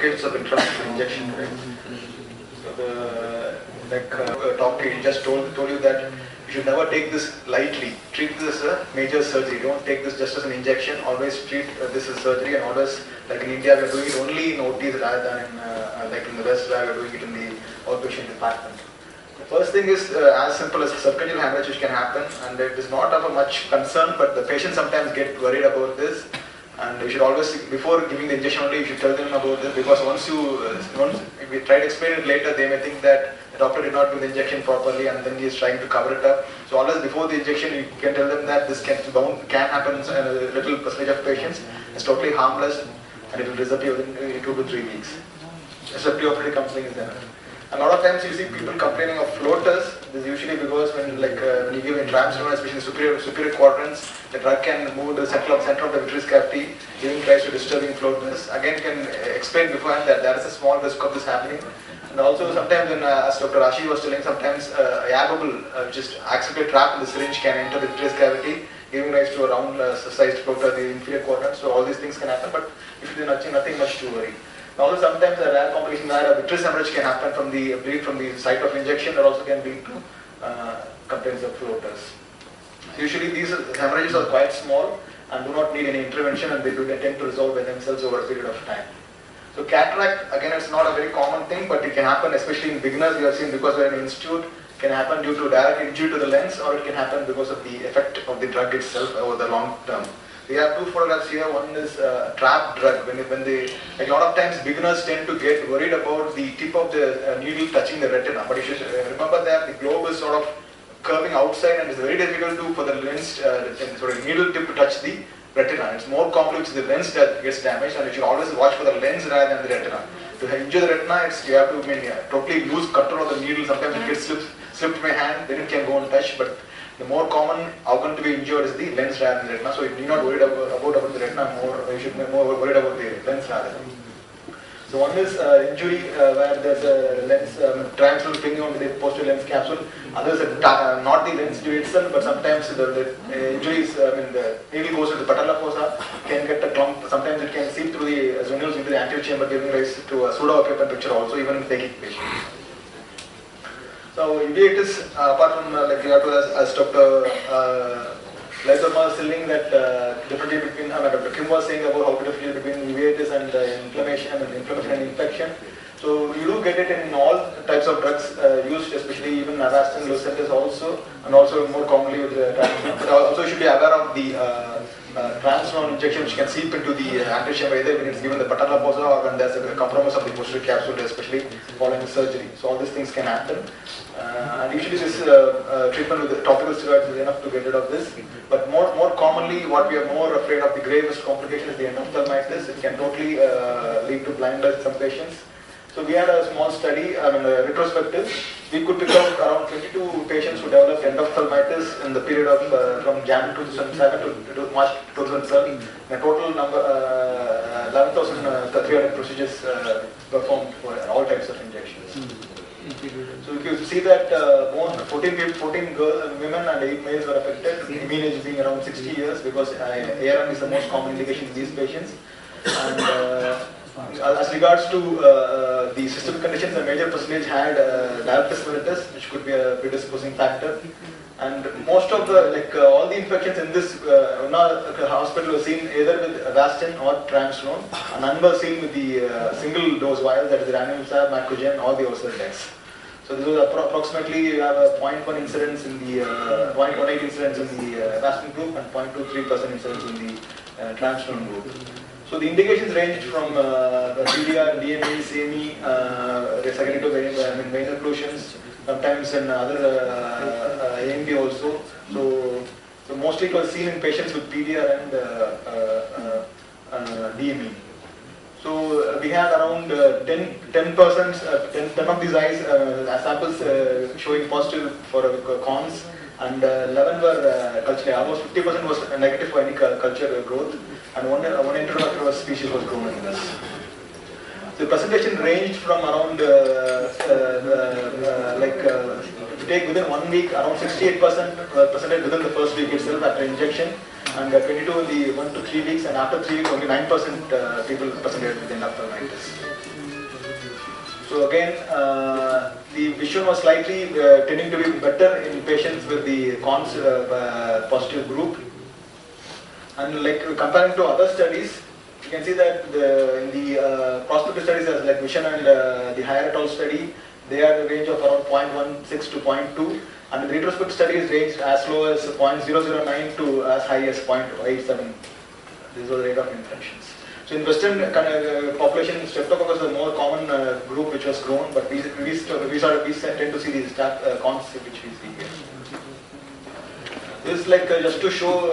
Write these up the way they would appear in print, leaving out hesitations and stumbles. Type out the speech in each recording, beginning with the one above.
complications of intramuscular injection, right? So doctor just told you that you should never take this lightly. Treat this as a major surgery. Don't take this just as an injection. Always treat this as surgery, and always, like in India, we are doing it only in OTs rather than in like in the West, where we are doing it in the outpatient department. The first thing is as simple as subconjugal hemorrhage, which can happen, and it is not of a much concern, but the patients sometimes get worried about this. And you should always, before giving the injection only, you should tell them about this, because once if you try to explain it later, they may think that the doctor did not do the injection properly and then he is trying to cover it up. So always before the injection, you can tell them that this can happen in a little percentage of patients. It's totally harmless and it will disappear within 2 to 3 weeks. Just a preoperative counseling is there. A lot of times you see people complaining of floaters. This is usually because when you give intramuscular, especially superior quadrants, the drug can move to the center of the vitreous cavity, giving rise to disturbing floaters. Again, can explain beforehand that there is a small risk of this happening. And also sometimes, as Dr. Rashi was telling, sometimes a air bubble, just accidentally trapped in the syringe, can enter the vitreous cavity, giving rise to a round-sized floater, the inferior quadrant. So all these things can happen, but usually nothing much to worry. Also, sometimes a rare complication where a vitreous hemorrhage can happen from the site of injection, that also can lead to complaints of floaters. Usually these hemorrhages are quite small and do not need any intervention, and they tend to resolve by themselves over a period of time. So cataract, again, it's not a very common thing, but it can happen, especially in beginners. We have seen, because we're in an institute, can happen due to direct injury to the lens, or it can happen because of the effect of the drug itself over the long term. We have 2 photographs here. One is trap drug. When a lot of times beginners tend to get worried about the tip of the needle touching the retina. But you should remember that the globe is sort of curving outside, and it's very difficult for the lens, needle tip to touch the retina. It's more common if the lens that gets damaged, and you should always watch for the lens rather than the retina. To injure the retina, you have to totally lose control of the needle. Sometimes it gets slipped in my hand, then it can go and touch. But the more common organ to be injured is the lens rather than the retina. So you need not worry about the retina more. You should be more worried about the lens rather than. So one is injury where there's a lens triangle clinging onto the posterior lens capsule. Others are not the lens injury itself, but sometimes the injuries, the needle goes into the patella fossa, can get a clump. Sometimes it can seep through the zonules into the anterior chamber, giving rise to a pseudo-occupant picture also, even in phakic patients. So uveitis, apart from as Dr. Lythoma was telling that differently between, Dr. Kim was saying about how to differentiate between uveitis and inflammation and infection. So you do get it in all types of drugs used, especially even Avastin, Lucentis also, and also more commonly with the Triamcinolone. But also you should be aware of the Triamcinolone injection, which can seep into the anterior chamber either when it's given the patella fossa or when there's a compromise of the posterior capsule, especially following the surgery. So all these things can happen. And usually this treatment with the topical steroids is enough to get rid of this. But more commonly, what we are more afraid of, the gravest complication, is the endophthalmitis. It can totally lead to blindness in some patients. So we had a small study, retrospective. We could pick out around 22 patients who developed endophthalmitis in the period of from Jan 2007 to March 2007. The total number 11,300 procedures performed for all types of injections. So if you see that 14 women and 8 males were affected, the mean age being around 60 years, because ARM is the most common indication in these patients. And as regards to the systemic conditions, a major percentage had diabetes mellitus, which could be a predisposing factor. And most of the, all the infections in this hospital were seen either with Avastin or Triamcinolone, and none were seen with the single dose vial, that is the ranibizumab, Macogen, or the Osiris. So this was approximately, you have a 0.1 incidence in the 0.18 incidence in the Avastin group and 0.23% incidence in the Triamcinolone group. So the indications ranged from PDR, DME, CME, secondary to vein occlusions, sometimes in other AMD also. So mostly it was seen in patients with PDR and DME. So we had around 10 of these eyes samples showing positive for cons, and 11 were culture. Almost 50% was negative for any culture growth, and one intraocular species was grown in this. The presentation ranged from around, if you take within 1 week, around 68% presented within the first week itself after injection, and 22 in the 1 to 3 weeks, and after 3 weeks only 9% people presented with endophthalmitis. So again, the vision was slightly tending to be better in patients with the cons positive group. And like comparing to other studies, you can see that in the prospective studies, as like Vision and the Higher et al. Study, they are in the range of around 0.16 to 0.2, and the retrospective studies ranged as low as 0.009 to as high as 0.87. This was the rate of infections. So in Western population, Streptococcus is a more common group which was grown, but we tend to see these cons which we see here. This is like just to show,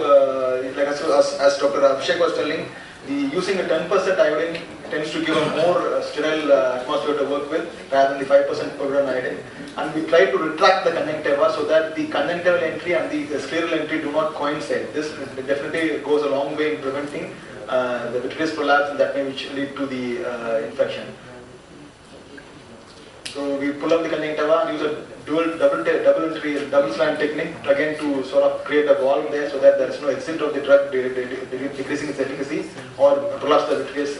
like as Dr. Abhishek was telling, using a 10% iodine tends to give a more sterile atmosphere to work with rather than the 5% povidone iodine. And we try to retract the conjunctiva so that the conjunctival entry and the scleral entry do not coincide. This definitely goes a long way in preventing the vitreous prolapse, and that may lead to the infection. So we pull up the conjunctiva and use a double slant technique again to sort of create a valve there so that there is no exit of the drug decreasing its efficacy or prolapse the vitreous,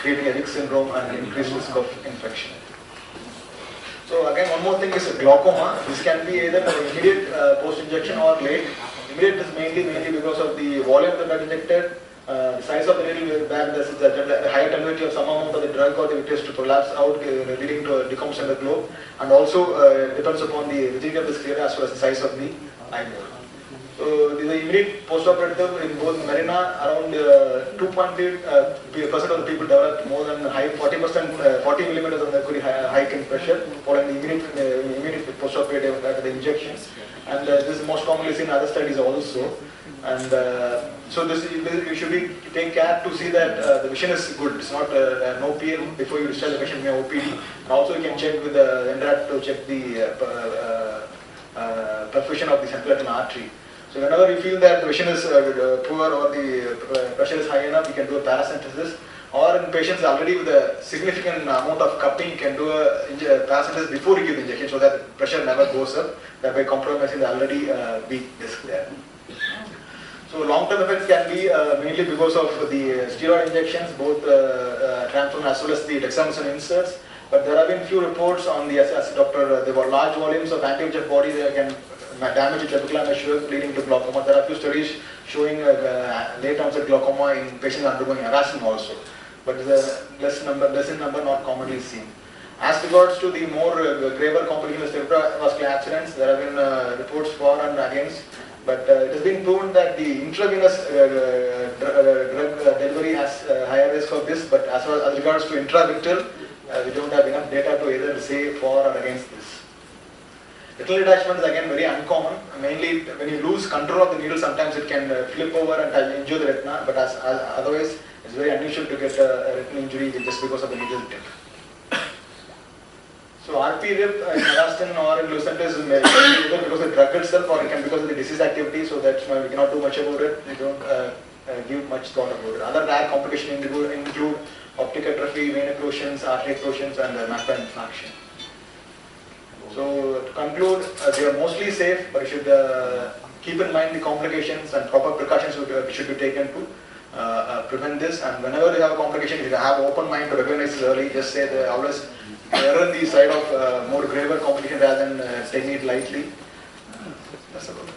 creating a Rick syndrome and increased risk of infection. So again, one more thing is glaucoma. This can be either immediate post-injection or late. Immediate is mainly because of the volume of the drug injected, the size of the needle where the high tendency of some amount of the drug or the vitreous to prolapse out, leading to a decomposition of the globe, and also depends upon the rigidity of the sclera as well as the size of the eyeball. So the immediate postoperative in both Marina, around 2.3% of the people developed more than 40%, 40 millimeters of mercury hike in pressure following the immediate postoperative after the injections, and this is most commonly seen in other studies also. And so you should take care to see that the vision is good. It's not no PL before you discharge the patient in OPD. And also you can check with the NRAT to check the perfusion of the central retinal artery. So whenever you feel that the vision is poor or the pressure is high enough, you can do a paracentesis. Or in patients already with a significant amount of cupping, you can do a paracentesis before you give the injection so that pressure never goes up, thereby compromising the already weak disc there. So long-term effects can be mainly because of the steroid injections, both transdermal as well as the dexamethasone inserts. But there have been few reports on the, as Dr. There were large volumes of anti-VEGF body that can damage the trabecular meshwork leading to glaucoma. There are few studies showing late onset glaucoma in patients undergoing Erasmus also, but the less in number not commonly seen. As regards to the more graver complications of cerebrovascular accidents, there have been reports for and against. But it has been proven that the intravenous drug delivery has higher risk of this, but as regards to intravitreal, we don't have enough data to either say for or against this. Retinal detachment is again very uncommon. Mainly when you lose control of the needle, sometimes it can flip over and injure the retina, but otherwise it's very unusual to get a retinal injury just because of the needle tip. So RP-RIP in Avastin or in Lucentis is either because of the drug itself or it can be because of the disease activity, so that's why we cannot do much about it. We don't give much thought about it. Other rare complications include optic atrophy, vein occlusions, artery occlusions, and macular infarction. So to conclude, they are mostly safe, but you should keep in mind the complications and proper precautions should be taken to prevent this. And whenever you have a complication, if you have an open mind to recognize it early, just say that always err on the side of more graver complication rather than taking it lightly. That's about it.